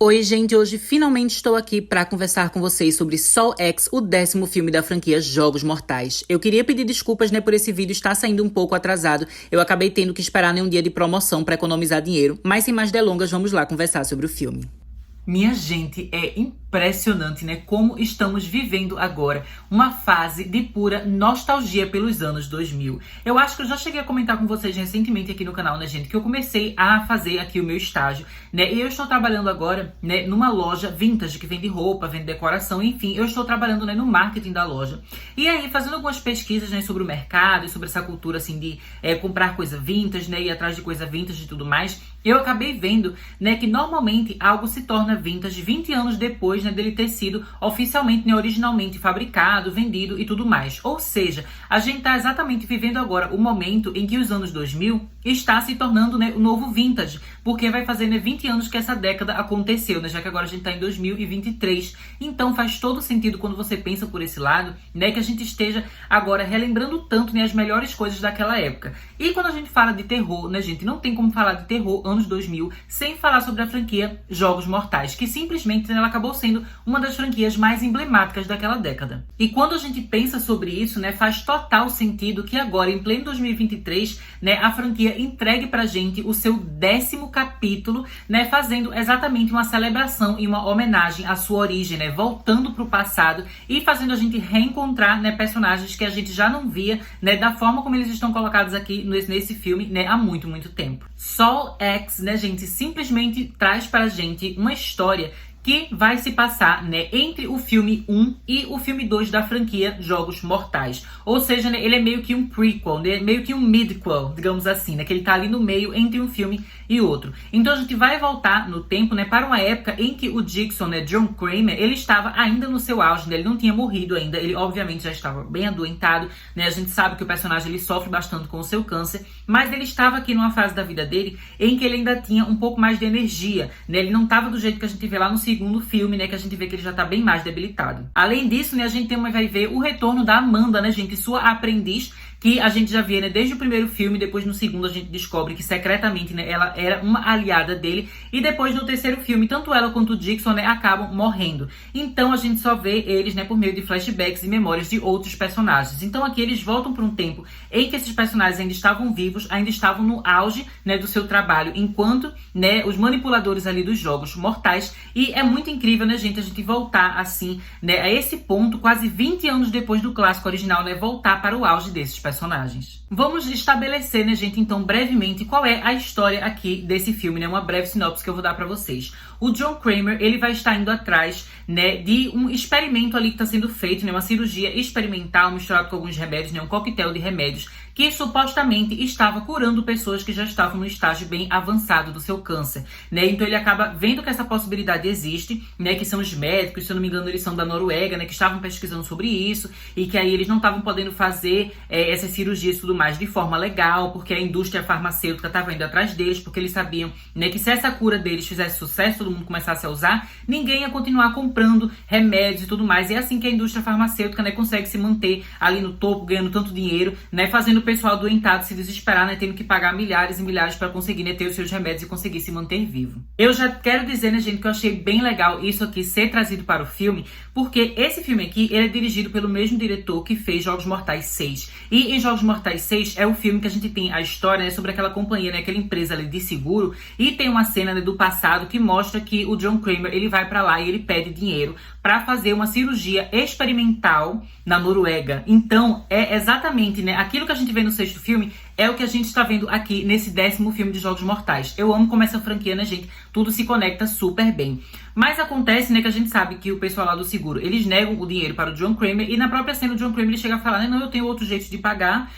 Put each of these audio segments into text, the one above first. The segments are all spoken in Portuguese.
Oi, gente, hoje finalmente estou aqui para conversar com vocês sobre Saw X, o 10º filme da franquia Jogos Mortais. Eu queria pedir desculpas, por esse vídeo estar saindo um pouco atrasado. Eu acabei tendo que esperar um dia de promoção para economizar dinheiro, mas sem mais delongas, vamos lá conversar sobre o filme. Minha gente, é impressionante, como estamos vivendo agora uma fase de pura nostalgia pelos anos 2000. Eu acho que eu já cheguei a comentar com vocês recentemente aqui no canal, gente, que eu comecei a fazer aqui o meu estágio, e eu estou trabalhando agora, numa loja vintage que vende roupa, vende decoração, enfim, eu estou trabalhando, no marketing da loja. E aí, fazendo algumas pesquisas, sobre o mercado e sobre essa cultura, assim, de comprar coisa vintage, ir atrás de coisa vintage e tudo mais, eu acabei vendo, que normalmente algo se torna vintage 20 anos depois, dele ter sido oficialmente, originalmente fabricado, vendido e tudo mais. Ou seja, a gente está exatamente vivendo agora o momento em que os anos 2000 está se tornando, o novo vintage, porque vai fazer 20 anos que essa década aconteceu, já que agora a gente está em 2023. Então faz todo sentido quando você pensa por esse lado, que a gente esteja agora relembrando tanto, as melhores coisas daquela época. E quando a gente fala de terror, gente, não tem como falar de terror anos 2000 sem falar sobre a franquia Jogos Mortais, que simplesmente ela acabou sendo uma das franquias mais emblemáticas daquela década. E quando a gente pensa sobre isso, faz total sentido que agora, em pleno 2023, a franquia entregue pra gente o seu 10º capítulo, fazendo exatamente uma celebração e uma homenagem à sua origem, voltando pro passado e fazendo a gente reencontrar, personagens que a gente já não via, da forma como eles estão colocados aqui nesse filme, há muito, muito tempo. Saw X, gente, simplesmente traz pra gente uma história que vai se passar, entre o filme 1 e o filme 2 da franquia Jogos Mortais. Ou seja, ele é meio que um prequel, meio que um midquel, digamos assim, que ele tá ali no meio entre um filme e outro. Então a gente vai voltar no tempo, para uma época em que o Dixon, John Kramer, ele estava ainda no seu auge, ele não tinha morrido ainda, ele obviamente já estava bem adoentado, a gente sabe que o personagem ele sofre bastante com o seu câncer, mas ele estava aqui numa fase da vida dele em que ele ainda tinha um pouco mais de energia, ele não estava do jeito que a gente vê lá no segundo filme, que a gente vê que ele já tá bem mais debilitado. Além disso, a gente vai ver o retorno da Amanda, gente, sua aprendiz, que a gente já vê, desde o primeiro filme, depois no segundo a gente descobre que secretamente, ela era uma aliada dele, e depois no terceiro filme, tanto ela quanto o Dixon, acabam morrendo. Então a gente só vê eles, por meio de flashbacks e memórias de outros personagens. Então aqui eles voltam para um tempo em que esses personagens ainda estavam vivos, ainda estavam no auge, do seu trabalho, enquanto, os manipuladores ali dos Jogos Mortais, e é muito incrível, gente, a gente voltar assim, a esse ponto, quase 20 anos depois do clássico original, voltar para o auge desses personagens. Vamos estabelecer, gente, então, brevemente, qual é a história aqui desse filme, uma breve sinopse que eu vou dar pra vocês. O John Kramer, ele vai estar indo atrás, de um experimento ali que está sendo feito, uma cirurgia experimental misturada com alguns remédios, um coquetel de remédios, que supostamente estava curando pessoas que já estavam no estágio bem avançado do seu câncer, Então ele acaba vendo que essa possibilidade existe, que são os médicos, se eu não me engano eles são da Noruega, que estavam pesquisando sobre isso, e que aí eles não estavam podendo fazer essas cirurgias e tudo mais de forma legal, porque a indústria farmacêutica estava indo atrás deles, porque eles sabiam, que se essa cura deles fizesse sucesso, todo mundo começasse a usar, ninguém ia continuar comprando remédios e tudo mais, e é assim que a indústria farmacêutica, consegue se manter ali no topo, ganhando tanto dinheiro, fazendo o pessoal doentado se desesperar, tendo que pagar milhares e milhares para conseguir, ter os seus remédios e conseguir se manter vivo. Eu já quero dizer, gente, que eu achei bem legal isso aqui ser trazido para o filme, porque esse filme aqui, ele é dirigido pelo mesmo diretor que fez Jogos Mortais 6. E em Jogos Mortais 6 é o filme que a gente tem a história, sobre aquela companhia, aquela empresa ali de seguro, e tem uma cena, do passado que mostra que o John Kramer, ele vai para lá e ele pede dinheiro para fazer uma cirurgia experimental na Noruega. Então, é exatamente, aquilo que a gente vê no sexto filme é o que a gente está vendo aqui nesse 10º filme de Jogos Mortais. Eu amo como essa franquia, gente, tudo se conecta super bem. Mas acontece, que a gente sabe que o pessoal lá do seguro, eles negam o dinheiro para o John Kramer, e na própria cena o John Kramer ele chega a falar, não, eu tenho outro jeito de pagar,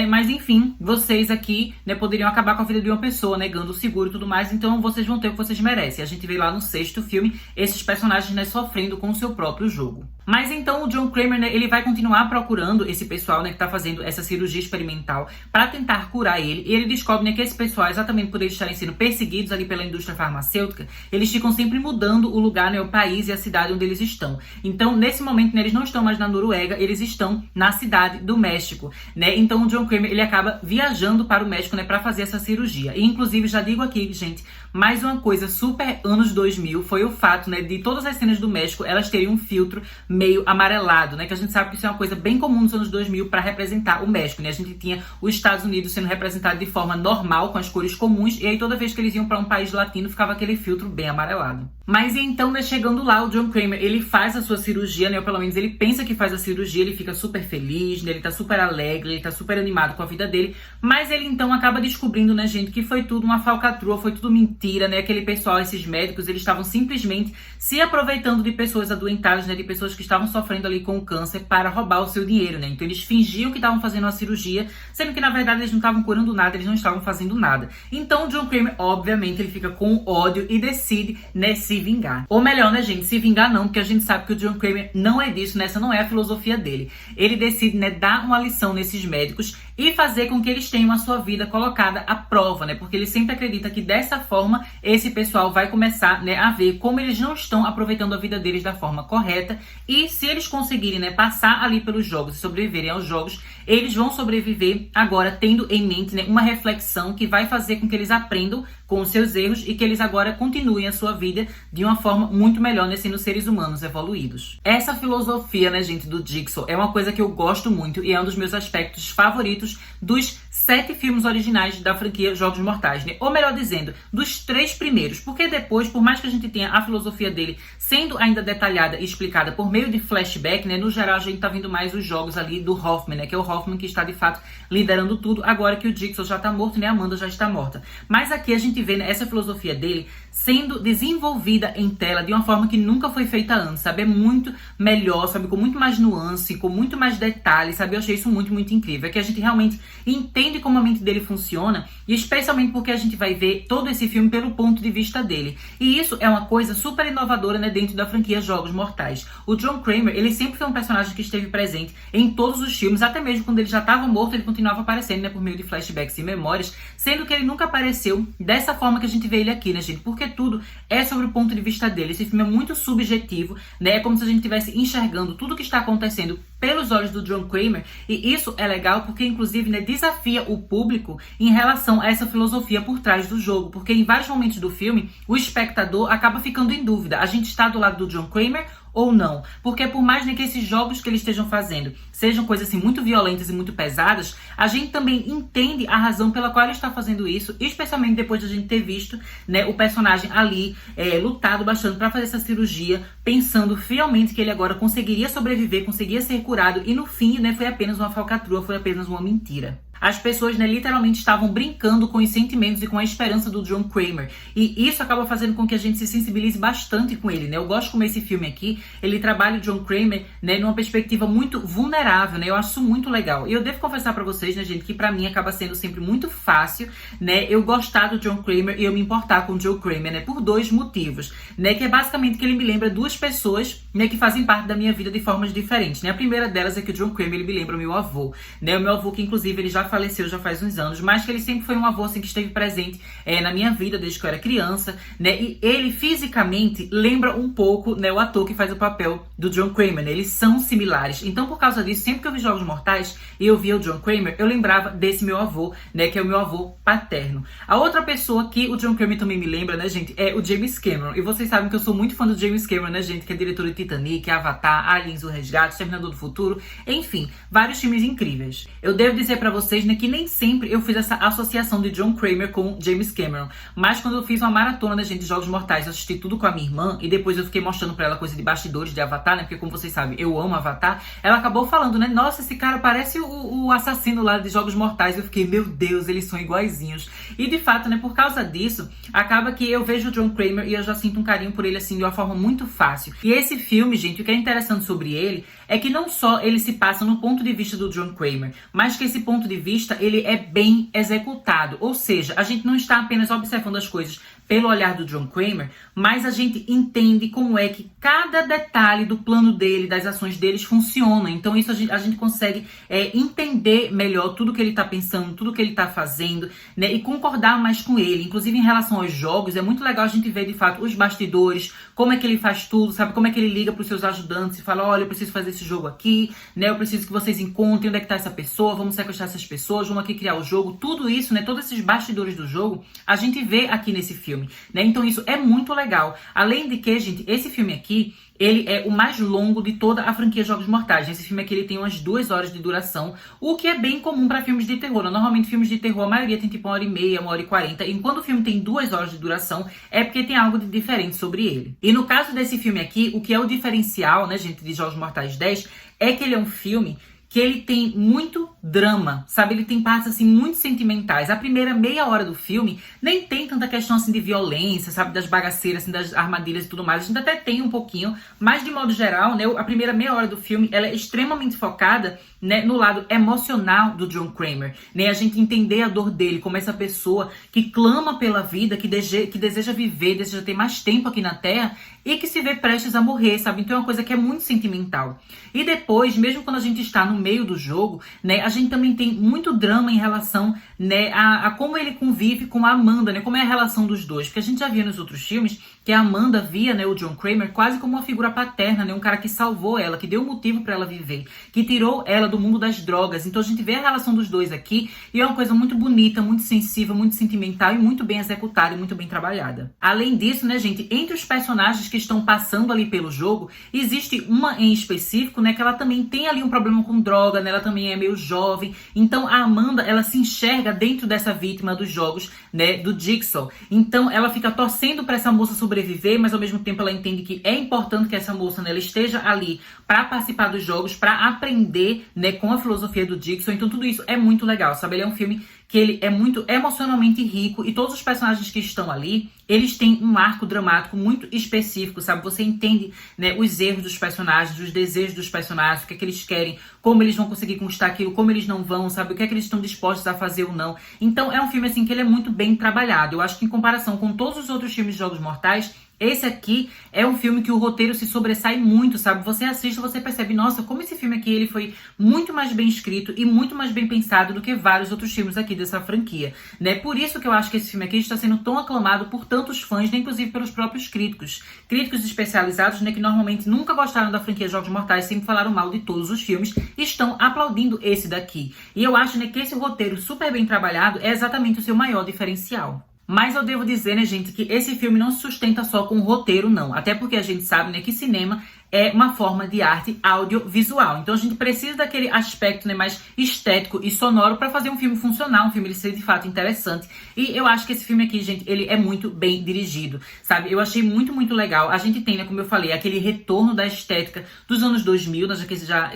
mas enfim, vocês aqui, poderiam acabar com a vida de uma pessoa, negando o seguro e tudo mais, então vocês vão ter o que vocês merecem. A gente vê lá no sexto filme, esses personagens, sofrendo com o seu próprio jogo. Mas então o John Kramer, ele vai continuar procurando esse pessoal, que tá fazendo essa cirurgia experimental para tentar curar ele, e ele descobre, que esse pessoal, exatamente por eles estarem sendo perseguidos ali pela indústria farmacêutica, eles ficam sempre mudando o lugar, o país e a cidade onde eles estão. Então, nesse momento, eles não estão mais na Noruega, eles estão na cidade do México, Então o John Kramer, ele acaba viajando para o México, para fazer essa cirurgia. E inclusive, já digo aqui, gente, Mas uma coisa super anos 2000 foi o fato, né, de todas as cenas do México, elas terem um filtro meio amarelado, né, que a gente sabe que isso é uma coisa bem comum nos anos 2000 para representar o México, né? A gente tinha os Estados Unidos sendo representado de forma normal, com as cores comuns, e aí toda vez que eles iam para um país latino, ficava aquele filtro bem amarelado. Mas então, né, chegando lá, o John Kramer, ele faz a sua cirurgia, né, ou pelo menos ele pensa que faz a cirurgia, ele fica super feliz, né, ele tá super alegre, ele tá super animado com a vida dele, mas ele então acaba descobrindo, né, gente, que foi tudo uma falcatrua, foi tudo mentira, né, aquele pessoal, esses médicos, eles estavam simplesmente se aproveitando de pessoas adoentadas, né, de pessoas que estavam sofrendo ali com o câncer para roubar o seu dinheiro, né, então eles fingiam que estavam fazendo uma cirurgia, sendo que na verdade eles não estavam curando nada, eles não estavam fazendo nada. Então o John Kramer, obviamente, ele fica com ódio e decide, né, se vingar. Ou melhor, né, gente, se vingar não, porque a gente sabe que o John Kramer não é disso, né, essa não é a filosofia dele. Ele decide, né, dar uma lição nesses médicos e fazer com que eles tenham a sua vida colocada à prova, né, porque ele sempre acredita que dessa forma esse pessoal vai começar, né, a ver como eles não estão aproveitando a vida deles da forma correta, e se eles conseguirem, né, passar ali pelos jogos e sobreviverem aos jogos, eles vão sobreviver agora tendo em mente, né, uma reflexão que vai fazer com que eles aprendam com os seus erros e que eles agora continuem a sua vida de uma forma muito melhor, né, sendo seres humanos evoluídos. Essa filosofia, né, gente, do Jigsaw é uma coisa que eu gosto muito e é um dos meus aspectos favoritos dos 7 filmes originais da franquia Jogos Mortais, né? Ou melhor dizendo, dos 3 primeiros, porque depois, por mais que a gente tenha a filosofia dele sendo ainda detalhada e explicada por meio de flashback, né, no geral a gente tá vendo mais os jogos ali do Hoffman, né, que é o Hoffman que está de fato liderando tudo, agora que o Jigsaw já tá morto, né, a Amanda já está morta. Mas aqui a gente vê, né, essa filosofia dele sendo desenvolvida em tela de uma forma que nunca foi feita antes, sabe? É muito melhor, sabe? Com muito mais nuance, com muito mais detalhes, sabe? Eu achei isso muito, muito incrível. É que a gente realmente entende como a mente dele funciona, e especialmente porque a gente vai ver todo esse filme pelo ponto de vista dele. E isso é uma coisa super inovadora, né, dentro da franquia Jogos Mortais. O John Kramer, ele sempre foi um personagem que esteve presente em todos os filmes, até mesmo quando ele já estava morto, ele continuava aparecendo, né, por meio de flashbacks e memórias, sendo que ele nunca apareceu dessa forma que a gente vê ele aqui, né, gente? Porque tudo é sobre o ponto de vista dele. Esse filme é muito subjetivo, né? É como se a gente estivesse enxergando tudo o que está acontecendo pelos olhos do John Kramer, e isso é legal porque, inclusive, né, desafia o público em relação a essa filosofia por trás do jogo, porque em vários momentos do filme, o espectador acaba ficando em dúvida. A gente está do lado do John Kramer ou não? Porque por mais, né, que esses jogos que eles estejam fazendo sejam coisas assim muito violentas e muito pesadas, a gente também entende a razão pela qual ele está fazendo isso, especialmente depois de a gente ter visto, né, o personagem ali lutado bastante para fazer essa cirurgia, pensando fielmente que ele agora conseguiria sobreviver, conseguiria ser curado, e no fim, né, foi apenas uma falcatrua, foi apenas uma mentira. As pessoas, né, literalmente estavam brincando com os sentimentos e com a esperança do John Kramer. E isso acaba fazendo com que a gente se sensibilize bastante com ele, né? Eu gosto como esse filme aqui, ele trabalha o John Kramer, né, numa perspectiva muito vulnerável, né? Eu acho isso muito legal. E eu devo confessar pra vocês, né, gente, que pra mim acaba sendo sempre muito fácil, né, eu gostar do John Kramer e eu me importar com o Joe Kramer, né, por 2 motivos, né? Que é basicamente que ele me lembra 2 pessoas, né, que fazem parte da minha vida de formas diferentes, né? A primeira delas é que o John Kramer, ele me lembra o meu avô, né? O meu avô que, inclusive, ele já faleceu já faz uns anos, mas que ele sempre foi um avô assim, que esteve presente na minha vida desde que eu era criança, né? E ele fisicamente lembra um pouco, né, o ator que faz o papel do John Kramer, né? Eles são similares. Então, por causa disso, sempre que eu vi Jogos Mortais e eu via o John Kramer, eu lembrava desse meu avô, né, que é o meu avô paterno. A outra pessoa que o John Kramer também me lembra, né, gente, é o James Cameron. E vocês sabem que eu sou muito fã do James Cameron, né, gente, que é diretor de Titanic, Avatar, Aliens, O Resgate, Exterminador do Futuro, enfim, vários filmes incríveis. Eu devo dizer pra vocês, né, que nem sempre eu fiz essa associação de John Kramer com James Cameron, mas quando eu fiz uma maratona, né, gente, de Jogos Mortais, eu assisti tudo com a minha irmã e depois eu fiquei mostrando pra ela coisa de bastidores de Avatar, né, porque como vocês sabem, eu amo Avatar. Ela acabou falando, né, nossa, esse cara parece o assassino lá de Jogos Mortais. Eu fiquei, meu Deus, eles são iguaizinhos. E de fato, né, por causa disso, acaba que eu vejo o John Kramer e eu já sinto um carinho por ele, assim, de uma forma muito fácil. E esse filme, gente, o que é interessante sobre ele é que não só ele se passa no ponto de vista do John Kramer, mas que esse ponto de vista, ele é bem executado. Ou seja, a gente não está apenas observando as coisas pelo olhar do John Kramer, mas a gente entende como é que cada detalhe do plano dele, das ações deles funciona. Então isso a gente consegue entender melhor tudo que ele está pensando, tudo que ele está fazendo, né, e concordar mais com ele. Inclusive em relação aos jogos, é muito legal a gente ver de fato os bastidores, como é que ele faz tudo, sabe, como é que ele liga para os seus ajudantes e fala, olha, eu preciso fazer esse jogo aqui, né, eu preciso que vocês encontrem onde é que está essa pessoa, vamos sequestrar essas pessoas, vamos aqui criar o jogo. Tudo isso, né, todos esses bastidores do jogo, a gente vê aqui nesse filme. filme, né? Então isso é muito legal. Além de que, gente, esse filme aqui, ele é o mais longo de toda a franquia Jogos Mortais. Esse filme aqui ele tem umas 2 horas de duração, o que é bem comum para filmes de terror. Normalmente filmes de terror, a maioria tem tipo 1h30, 1h40. E quando o filme tem 2 horas de duração, é porque tem algo de diferente sobre ele. E no caso desse filme aqui, o que é o diferencial, né, gente, de Jogos Mortais 10, é que ele é um filme que ele tem muito drama, sabe? Ele tem partes, assim, muito sentimentais. A primeira meia hora do filme nem tem tanta questão, assim, de violência, sabe? Das bagaceiras, assim, das armadilhas e tudo mais. A gente até tem um pouquinho, mas de modo geral, né? A primeira meia hora do filme, ela é extremamente focada, né, no lado emocional do John Kramer, né? A gente entender a dor dele como essa pessoa que clama pela vida, que deseja viver, deseja ter mais tempo aqui na Terra e que se vê prestes a morrer, sabe? Então é uma coisa que é muito sentimental. E depois, mesmo quando a gente está no meio do jogo, né, a gente também tem muito drama em relação, né, a como ele convive com a Amanda, né? Como é a relação dos dois. Porque a gente já via nos outros filmes que a Amanda via, né, o John Kramer quase como uma figura paterna, né? Um cara que salvou ela, que deu motivo para ela viver, que tirou ela do mundo das drogas. Então a gente vê a relação dos dois aqui e é uma coisa muito bonita, muito sensível, muito sentimental e muito bem executada e muito bem trabalhada. Além disso, né, gente, entre os personagens que estão passando ali pelo jogo, existe uma em específico, né, que ela também tem ali um problema com droga, né? Ela também é meio jovem. Então a Amanda, ela se enxerga dentro dessa vítima dos jogos, né, do Jigsaw. Então ela fica torcendo para essa moça sobreviver, mas ao mesmo tempo ela entende que é importante que essa moça, né, ela esteja ali para participar dos jogos, para aprender, né, com a filosofia do Jigsaw. Então tudo isso é muito legal, sabe? Ele é um filme que ele é muito emocionalmente rico e todos os personagens que estão ali, eles têm um arco dramático muito específico, sabe? Você entende, né, os erros dos personagens, os desejos dos personagens, o que é que eles querem, como eles vão conseguir conquistar aquilo, como eles não vão, sabe? O que é que eles estão dispostos a fazer ou não. Então é um filme, assim, que ele é muito bem trabalhado. Eu acho que em comparação com todos os outros filmes de Jogos Mortais, esse aqui é um filme que o roteiro se sobressai muito, sabe? Você assiste e você percebe, nossa, como esse filme aqui ele foi muito mais bem escrito e muito mais bem pensado do que vários outros filmes aqui dessa franquia, né? Por isso que eu acho que esse filme aqui está sendo tão aclamado por tantos fãs, né? Inclusive pelos próprios críticos. Críticos especializados, né? Que normalmente nunca gostaram da franquia Jogos Mortais, sempre falaram mal de todos os filmes, estão aplaudindo esse daqui. E eu acho, né, que esse roteiro super bem trabalhado é exatamente o seu maior diferencial. Mas eu devo dizer, né, gente, que esse filme não se sustenta só com o roteiro, não. Até porque a gente sabe, né, que cinema é uma forma de arte audiovisual. Então a gente precisa daquele aspecto, né, mais estético e sonoro para fazer um filme funcionar, um filme ele ser de fato interessante. E eu acho que esse filme aqui, gente, ele é muito bem dirigido, sabe? Eu achei muito, muito legal. A gente tem, né, como eu falei, aquele retorno da estética dos anos 2000,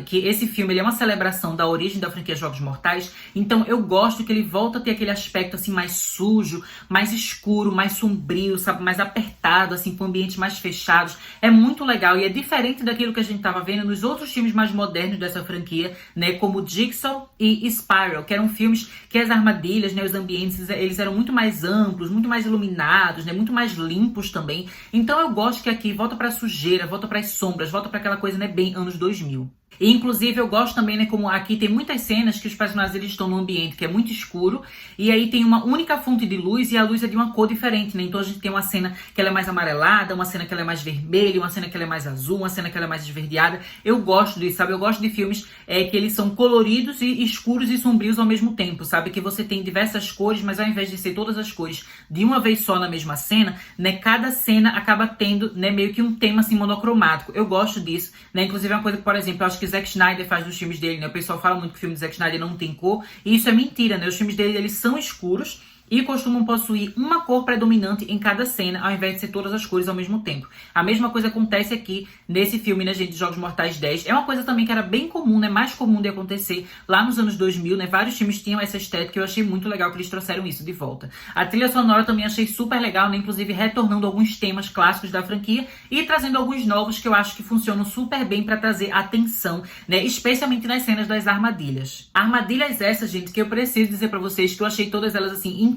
que esse filme ele é uma celebração da origem da franquia Jogos Mortais. Então eu gosto que ele volta a ter aquele aspecto assim mais sujo, mais escuro, mais sombrio, sabe? Mais apertado, assim, com ambientes mais fechados. É muito legal e é diferente daquilo que a gente estava vendo nos outros filmes mais modernos dessa franquia, né, como Jigsaw e Spiral, que eram filmes que as armadilhas, né, os ambientes, eles eram muito mais amplos, muito mais iluminados, né, muito mais limpos também. Então eu gosto que aqui volta pra sujeira, volta pras sombras, volta pra aquela coisa, né, bem anos 2000. E, inclusive, eu gosto também, né, como aqui tem muitas cenas que os personagens eles estão num ambiente que é muito escuro e aí tem uma única fonte de luz e a luz é de uma cor diferente, né? Então a gente tem uma cena que ela é mais amarelada, uma cena que ela é mais vermelha, uma cena que ela é mais azul, uma cena que ela é mais esverdeada. Eu gosto disso, sabe? Eu gosto de filmes que eles são coloridos e escuros e sombrios ao mesmo tempo, sabe? Que você tem diversas cores, mas ao invés de ser todas as cores de uma vez só na mesma cena, né? Cada cena acaba tendo, né, meio que um tema assim monocromático. Eu gosto disso, né? Inclusive é uma coisa que, por exemplo, eu acho que Zack Snyder faz nos filmes dele, né? O pessoal fala muito que o filme de Zack Snyder não tem cor, e isso é mentira, né? Os filmes dele, eles são escuros e costumam possuir uma cor predominante em cada cena, ao invés de ser todas as cores ao mesmo tempo. A mesma coisa acontece aqui nesse filme, né, gente, de Jogos Mortais 10. É uma coisa também que era bem comum, né, mais comum de acontecer lá nos anos 2000, né, vários filmes tinham essa estética e eu achei muito legal que eles trouxeram isso de volta. A trilha sonora também achei super legal, né, inclusive retornando alguns temas clássicos da franquia e trazendo alguns novos que eu acho que funcionam super bem pra trazer atenção, né, especialmente nas cenas das armadilhas. Armadilhas essas, gente, que eu preciso dizer pra vocês que eu achei todas elas, assim, incríveis.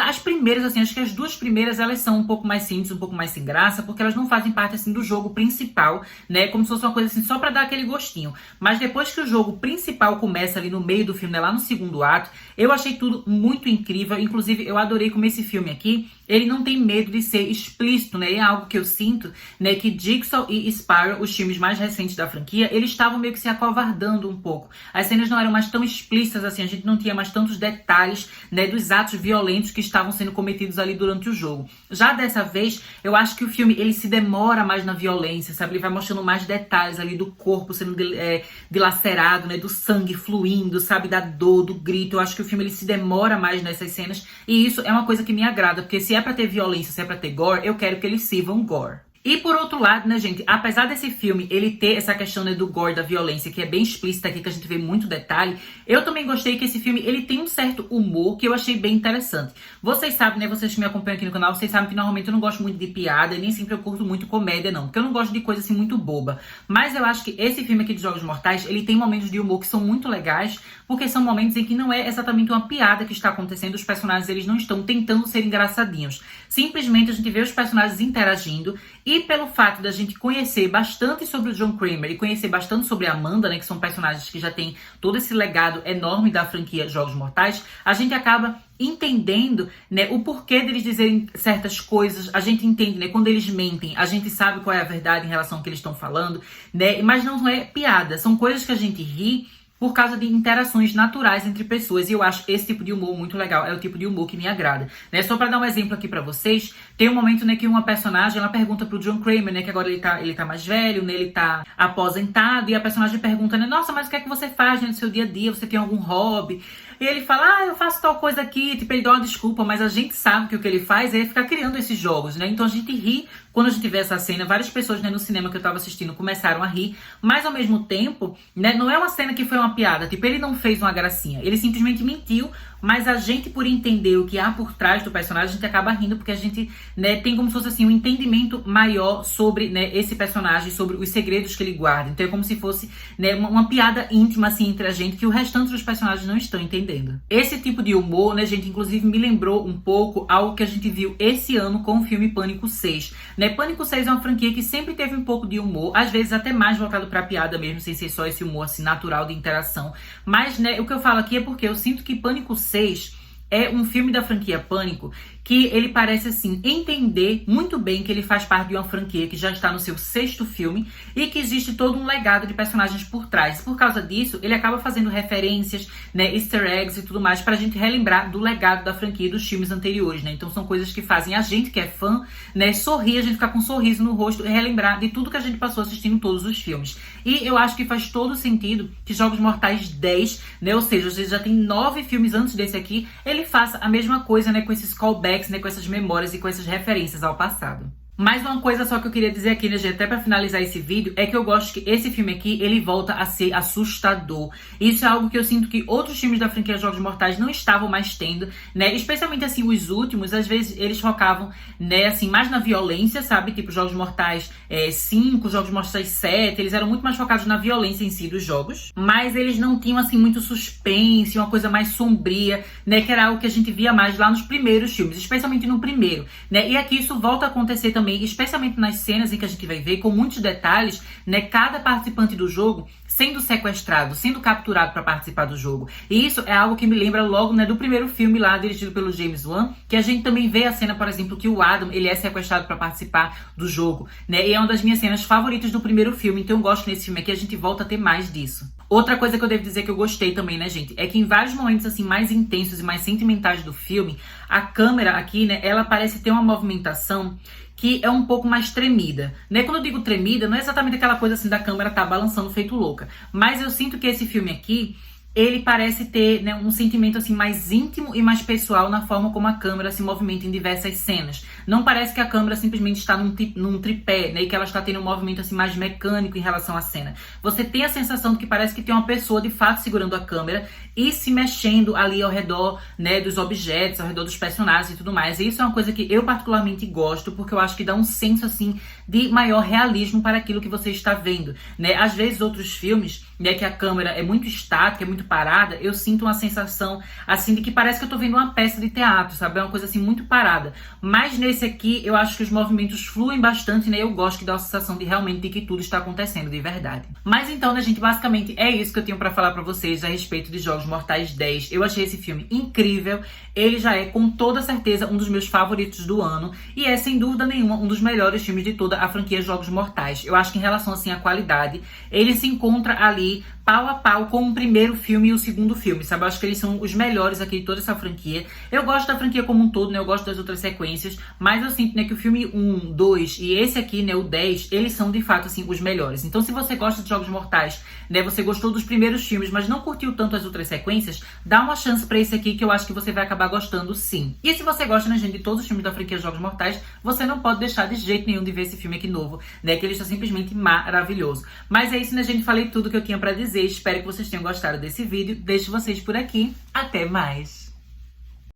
As primeiras, assim, acho que as duas primeiras, elas são um pouco mais simples, um pouco mais sem graça, porque elas não fazem parte, assim, do jogo principal, né, como se fosse uma coisa, assim, só pra dar aquele gostinho. Mas depois que o jogo principal começa ali no meio do filme, né, lá no segundo ato, eu achei tudo muito incrível. Inclusive, eu adorei como esse filme aqui, ele não tem medo de ser explícito, né? É algo que eu sinto, né? Que Jigsaw e Spiral, os filmes mais recentes da franquia, eles estavam meio que se acovardando um pouco. As cenas não eram mais tão explícitas assim, a gente não tinha mais tantos detalhes, né? Dos atos violentos que estavam sendo cometidos ali durante o jogo. Já dessa vez, eu acho que o filme ele se demora mais na violência, sabe? Ele vai mostrando mais detalhes ali do corpo sendo dilacerado, né? Do sangue fluindo, sabe? Da dor, do grito. Eu acho que o filme ele se demora mais nessas cenas e isso é uma coisa que me agrada, porque se é pra ter violência, se é pra ter gore, eu quero que eles sirvam gore. E por outro lado, né, gente, apesar desse filme ele ter essa questão, né, do gore, da violência, que é bem explícita aqui, que a gente vê muito detalhe, eu também gostei que esse filme, ele tem um certo humor que eu achei bem interessante. Vocês sabem, né, vocês que me acompanham aqui no canal, vocês sabem que normalmente eu não gosto muito de piada, e nem sempre eu curto muito comédia, não, porque eu não gosto de coisa assim muito boba. Mas eu acho que esse filme aqui de Jogos Mortais, ele tem momentos de humor que são muito legais, porque são momentos em que não é exatamente uma piada que está acontecendo, os personagens, eles não estão tentando ser engraçadinhos. Simplesmente a gente vê os personagens interagindo, e pelo fato da gente conhecer bastante sobre o John Kramer e conhecer bastante sobre a Amanda, né, que são personagens que já têm todo esse legado enorme da franquia Jogos Mortais, a gente acaba entendendo, né, o porquê deles dizerem certas coisas, a gente entende, né, quando eles mentem, a gente sabe qual é a verdade em relação ao que eles estão falando, né, mas não é piada, são coisas que a gente ri por causa de interações naturais entre pessoas. E eu acho esse tipo de humor muito legal. É o tipo de humor que me agrada. Né? Só pra dar um exemplo aqui pra vocês, tem um momento, né, que uma personagem, ela pergunta pro John Kramer, né, que agora ele tá mais velho, né, ele tá aposentado, e a personagem pergunta, né, nossa, mas o que é que você faz, né, no seu dia a dia? Você tem algum hobby? E ele fala, eu faço tal coisa aqui, tipo, ele dá uma desculpa, mas a gente sabe que o que ele faz é ficar criando esses jogos, né? Então a gente ri quando a gente vê essa cena. Várias pessoas, né, no cinema que eu tava assistindo começaram a rir, mas ao mesmo tempo, né, não é uma cena que foi uma piada, tipo, ele não fez uma gracinha, ele simplesmente mentiu, mas a gente, por entender o que há por trás do personagem, a gente acaba rindo, porque a gente, né, tem como se fosse assim um entendimento maior sobre, né, esse personagem, sobre os segredos que ele guarda. Então é como se fosse, né, uma piada íntima assim entre a gente, que o restante dos personagens não estão entendendo. Esse tipo de humor, né, gente, inclusive me lembrou um pouco algo que a gente viu esse ano com o filme Pânico 6. Né? Pânico 6 é uma franquia que sempre teve um pouco de humor, às vezes até mais voltado pra piada mesmo, sem ser só esse humor assim natural de interação. Mas, né, o que eu falo aqui é porque eu sinto que Pânico 6 é um filme da franquia Pânico que ele parece, assim, entender muito bem que ele faz parte de uma franquia que já está no seu 6º filme e que existe todo um legado de personagens por trás. E por causa disso, ele acaba fazendo referências, né, easter eggs e tudo mais pra gente relembrar do legado da franquia e dos filmes anteriores, né? Então são coisas que fazem a gente que é fã, né, sorrir, a gente ficar com um sorriso no rosto e relembrar de tudo que a gente passou assistindo todos os filmes. E eu acho que faz todo sentido que Jogos Mortais 10, né, ou seja, às vezes já tem 9 filmes antes desse aqui, ele faça a mesma coisa, né, com esses callbacks, né, com essas memórias e com essas referências ao passado. Mais uma coisa só que eu queria dizer aqui, né, gente, até pra finalizar esse vídeo, é que eu gosto que esse filme aqui, ele volta a ser assustador. Isso é algo que eu sinto que outros filmes da franquia Jogos Mortais não estavam mais tendo, né, especialmente, assim, os últimos, às vezes eles focavam, né, assim, mais na violência, sabe, tipo Jogos Mortais 5, Jogos Mortais 7, eles eram muito mais focados na violência em si dos jogos, mas eles não tinham, assim, muito suspense, uma coisa mais sombria, né, que era algo que a gente via mais lá nos primeiros filmes, especialmente no primeiro, né, e aqui isso volta a acontecer também, especialmente nas cenas em que a gente vai ver com muitos detalhes, né, cada participante do jogo sendo sequestrado, sendo capturado para participar do jogo. E isso é algo que me lembra logo, né, do primeiro filme lá, dirigido pelo James Wan, que a gente também vê a cena, por exemplo, que o Adam, ele é sequestrado para participar do jogo, né, e é uma das minhas cenas favoritas do primeiro filme, então eu gosto que nesse filme aqui a gente volta a ter mais disso. Outra coisa que eu devo dizer que eu gostei também, né, gente, é que em vários momentos, assim, mais intensos e mais sentimentais do filme, a câmera aqui, né, ela parece ter uma movimentação que é um pouco mais tremida, né? Quando eu digo tremida, não é exatamente aquela coisa assim da câmera tá balançando feito louca, mas eu sinto que esse filme aqui, ele parece ter, né, um sentimento assim mais íntimo e mais pessoal na forma como a câmera se movimenta em diversas cenas. Não parece que a câmera simplesmente está num tripé, né, e que ela está tendo um movimento assim mais mecânico em relação à cena. Você tem a sensação de que parece que tem uma pessoa de fato segurando a câmera e se mexendo ali ao redor, né, dos objetos, ao redor dos personagens e tudo mais. E isso é uma coisa que eu particularmente gosto, porque eu acho que dá um senso assim de maior realismo para aquilo que você está vendo, né? Às vezes outros filmes, né, que a câmera é muito estática, é muito parada, eu sinto uma sensação assim de que parece que eu tô vendo uma peça de teatro, sabe? É uma coisa assim muito parada. Mas nesse aqui, eu acho que os movimentos fluem bastante, né? Eu gosto que dá uma sensação de realmente de que tudo está acontecendo de verdade. Mas então, né, gente, basicamente é isso que eu tenho pra falar pra vocês a respeito de Jogos Mortais 10. Eu achei esse filme incrível. Ele já é, com toda certeza, um dos meus favoritos do ano. E é, sem dúvida nenhuma, um dos melhores filmes de toda a franquia Jogos Mortais. Eu acho que em relação, assim, à qualidade, ele se encontra ali pau a pau com o primeiro filme filme e o segundo filme, sabe? Eu acho que eles são os melhores aqui de toda essa franquia. Eu gosto da franquia como um todo, né? Eu gosto das outras sequências, mas eu sinto, né, que o filme 1, 2 e esse aqui, né, o 10, eles são de fato, assim, os melhores. Então, se você gosta de Jogos Mortais, né, você gostou dos primeiros filmes, mas não curtiu tanto as outras sequências, dá uma chance pra esse aqui que eu acho que você vai acabar gostando sim. E se você gosta, né, gente, de todos os filmes da franquia Jogos Mortais, você não pode deixar de jeito nenhum de ver esse filme aqui novo, né, que ele está simplesmente maravilhoso. Mas é isso, né, gente? Falei tudo que eu tinha pra dizer. Espero que vocês tenham gostado desse vídeo. Deixo vocês por aqui. Até mais!